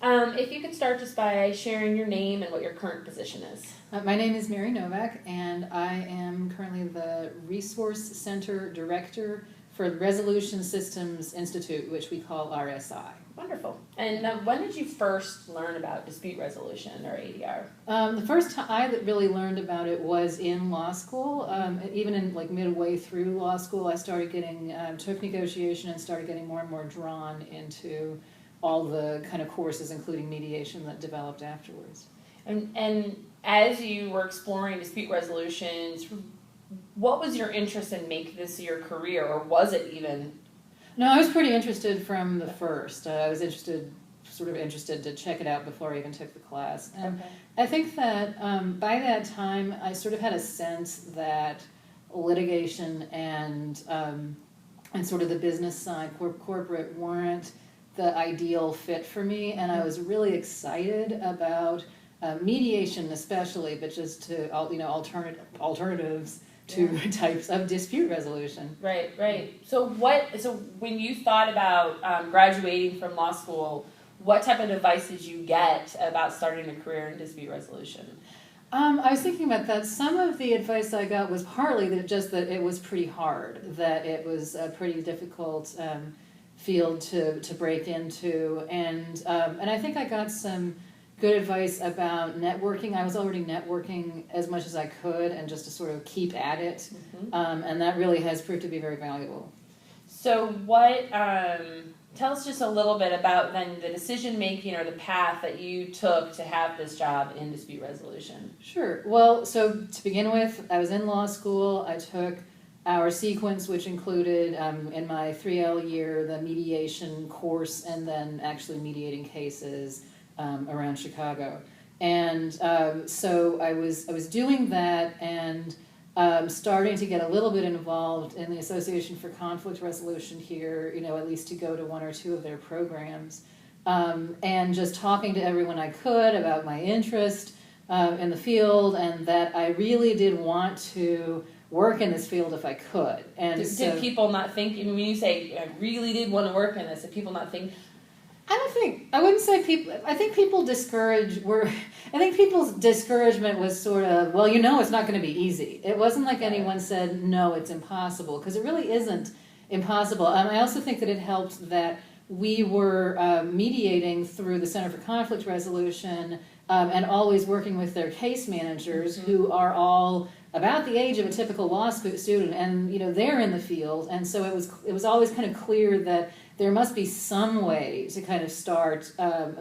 If you could start just by sharing your name and what your current position is. My name is Novak, and I am currently the Resource Center Director for the Resolution Systems Institute, which we call RSI. Wonderful. And when did you first learn about dispute resolution or ADR? The first time I really learned about it was in law school. Even in like midway through law school, I started getting, took negotiation and started getting more and more drawn into all the kind of courses, including mediation, that developed afterwards. And as you were exploring dispute resolutions, what was your interest in making this your career, or was it even? No, I was pretty interested from the first. I was sort of interested to check it out before I even took the class. And Okay. I think that by that time, I sort of had a sense that litigation and sort of the business side, corporate, weren't the ideal fit for me, and I was really excited about mediation, especially, but just to alternatives to types of dispute resolution. Right, right. So when you thought about graduating from law school, what type of advice did you get about starting a career in dispute resolution? I was thinking about that. Some of the advice I got was partly that it was pretty hard, that it was a pretty difficult field to break into, and I think I got some good advice about networking. I was already networking as much as I could, and just to sort of keep at it, and that really has proved to be very valuable. So tell us just a little bit about then the decision making or the path that you took to have this job in dispute resolution. Sure. Well, so to begin with, I was in law school. I took our sequence, which included, in my 3L year, the mediation course, and then actually mediating cases around Chicago. And so I was doing that, and starting to get a little bit involved in the Association for Conflict Resolution here, at least to go to one or two of their programs, and just talking to everyone I could about my interest in the field, and that I really did want to work in this field if I could. And did people not think, when you say, I really did want to work in this, did people not think? I wouldn't say people, I think people's discouragement was sort of, well, it's not going to be easy. It wasn't like anyone said, no, it's impossible, because it really isn't impossible. I also think that it helped that we were mediating through the Center for Conflict Resolution, and always working with their case managers, who are all about the age of a typical law student, and they're in the field, and so it was always kind of clear that there must be some way to kind of start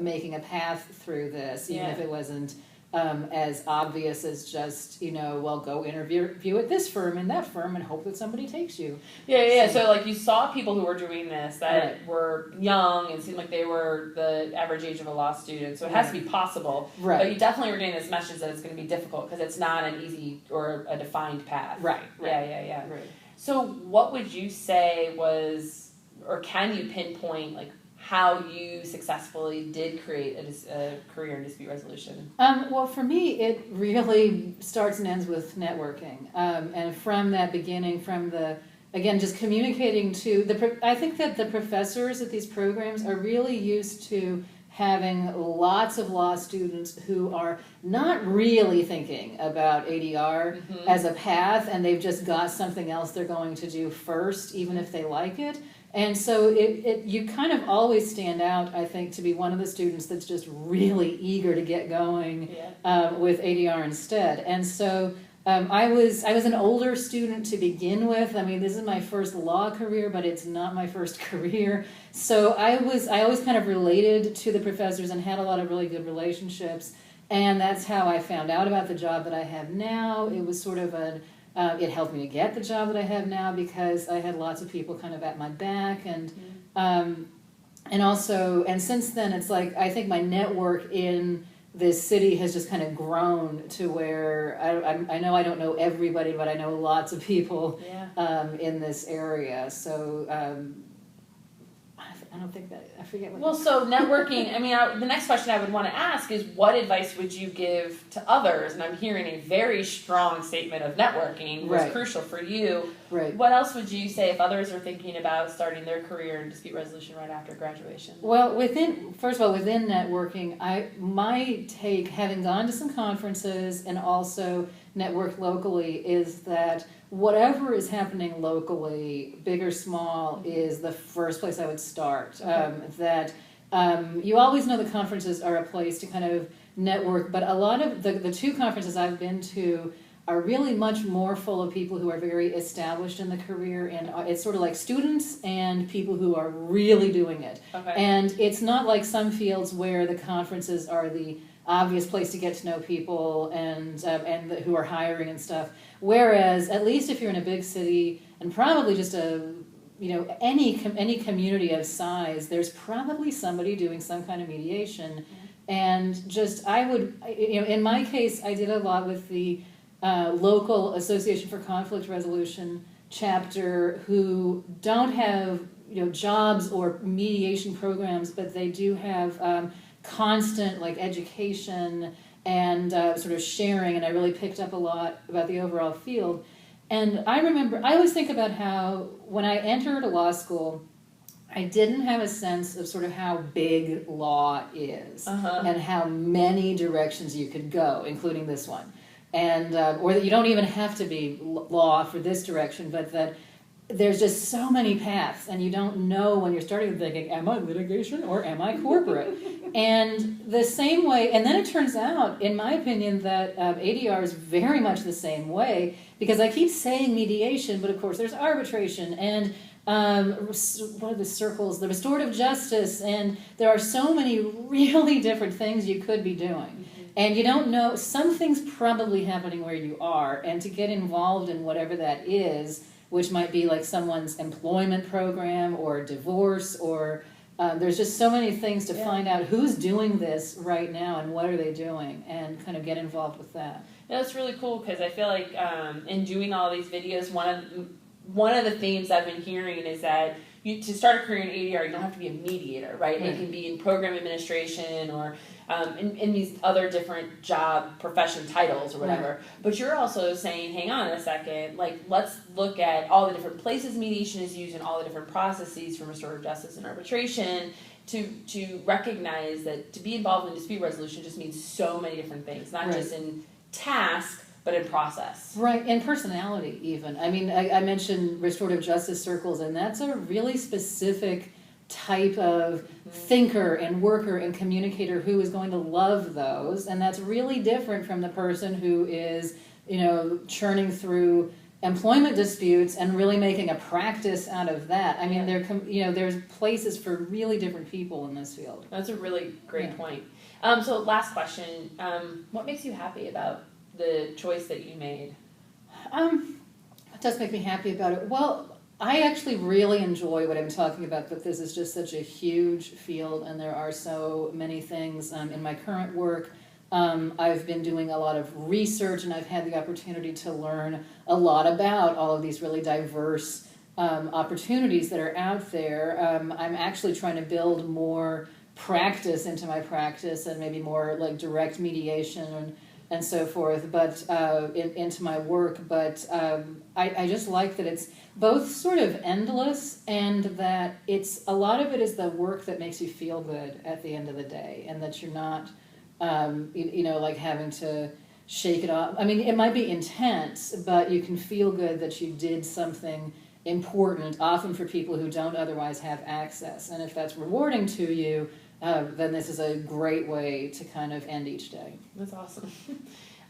making a path through this, even if it wasn't as obvious as just go interview at this firm and that firm and hope that somebody takes you. So like you saw people who were doing this that were young and seemed like they were the average age of a law student, so it has to be possible. Right. But you definitely were getting this message that it's going to be difficult because it's not an easy or a defined path. Right. Yeah. Right. So what would you say was, or can you pinpoint like how you successfully did create a career in dispute resolution? Well, for me, it really starts and ends with networking. And from that beginning, just communicating to I think that the professors at these programs are really used to having lots of law students who are not really thinking about ADR as a path, and they've just got something else they're going to do first, even if they like it. And so you kind of always stand out, I think, to be one of the students that's just really eager to get going with ADR instead. And so I was an older student to begin with. I mean, this is my first law career, but it's not my first career. So I always kind of related to the professors and had a lot of really good relationships. And that's how I found out about the job that I have now. It was sort of it helped me to get the job that I have now because I had lots of people kind of at my back, and since then it's like I think my network in this city has just kind of grown to where I know I don't know everybody, but I know lots of people in this area. So I don't think that, I forget what. Well, so networking, I mean, the next question I would want to ask is what advice would you give to others? And I'm hearing a very strong statement of networking was Right. crucial for you. Right. What else would you say if others are thinking about starting their career in dispute resolution right after graduation? Well, first of all, within networking, my take, having gone to some conferences and also networked locally, is that whatever is happening locally, big or small, is the first place I would start. Okay. You always know the conferences are a place to kind of network, but a lot of the two conferences I've been to are really much more full of people who are very established in the career, and it's sort of like students and people who are really doing it. Okay. And it's not like some fields where the conferences are the obvious place to get to know people and who are hiring and stuff. Whereas, at least if you're in a big city and probably just any community of size, there's probably somebody doing some kind of mediation. And just in my case, I did a lot with the local Association for Conflict Resolution chapter, who don't have jobs or mediation programs, but they do have constant education and sort of sharing, and I really picked up a lot about the overall field. And I always think about how when I entered law school, I didn't have a sense of sort of how big law is and how many directions you could go, including this one. And or that you don't even have to be law for this direction, but that there's just so many paths, and you don't know when you're starting thinking, am I litigation or am I corporate? And the same way, and then it turns out, in my opinion, that ADR is very much the same way, because I keep saying mediation, but of course there's arbitration and what are the circles, the restorative justice, and there are so many really different things you could be doing. And you don't know, something's probably happening where you are, and to get involved in whatever that is, which might be like someone's employment program or divorce, or there's just so many things to find out who's doing this right now and what are they doing, and kind of get involved with that. Yeah, that's really cool, because I feel like in doing all these videos, one of the themes I've been hearing is that to start a career in ADR, you don't have to be a mediator, right? It can be in program administration or in these other different job profession titles or whatever. Right. But you're also saying, hang on a second, let's look at all the different places mediation is used and all the different processes for restorative justice and arbitration to recognize that to be involved in dispute resolution just means so many different things, not just in task, but in process. Right, and personality even. I mean, I mentioned restorative justice circles, and that's a really specific type of thinker and worker and communicator who is going to love those, and that's really different from the person who is, churning through employment disputes and really making a practice out of that. I mean, there's places for really different people in this field. That's a really great point. So last question, what makes you happy about the choice that you made? It does make me happy about it. Well, I actually really enjoy what I'm talking about, but this is just such a huge field, and there are so many things in my current work. I've been doing a lot of research, and I've had the opportunity to learn a lot about all of these really diverse opportunities that are out there. I'm actually trying to build more practice into my practice, and maybe more direct mediation and so forth, but into my work. But I just like that it's both sort of endless, and that a lot of it is the work that makes you feel good at the end of the day, and that you're not, having to shake it off. I mean, it might be intense, but you can feel good that you did something important, often for people who don't otherwise have access. And if that's rewarding to you, then this is a great way to kind of end each day. That's awesome.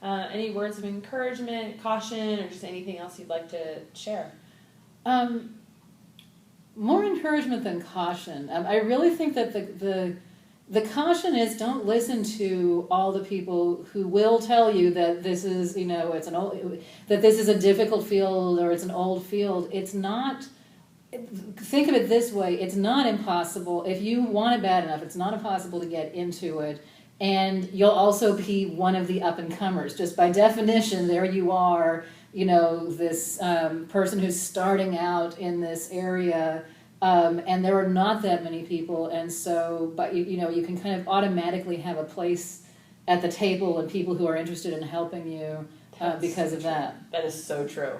Any words of encouragement, caution, or just anything else you'd like to share? More encouragement than caution. I really think that the caution is, don't listen to all the people who will tell you that this is, that this is a difficult field or it's an old field. It's not. Think of it this way, it's not impossible. If you want it bad enough, it's not impossible to get into it. And you'll also be one of the up-and-comers. Just by definition, there you are, this person who's starting out in this area, And there are not that many people, and so, but you know, you can kind of automatically have a place at the table and people who are interested in helping you because of that. That is so true.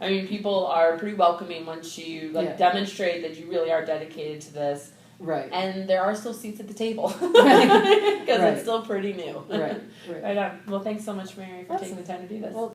I mean, people are pretty welcoming once you demonstrate that you really are dedicated to this. Right. And there are still seats at the table because Right. it's still pretty new. Right. Right on. Well, thanks so much, Mary, for taking the time to do this. Well,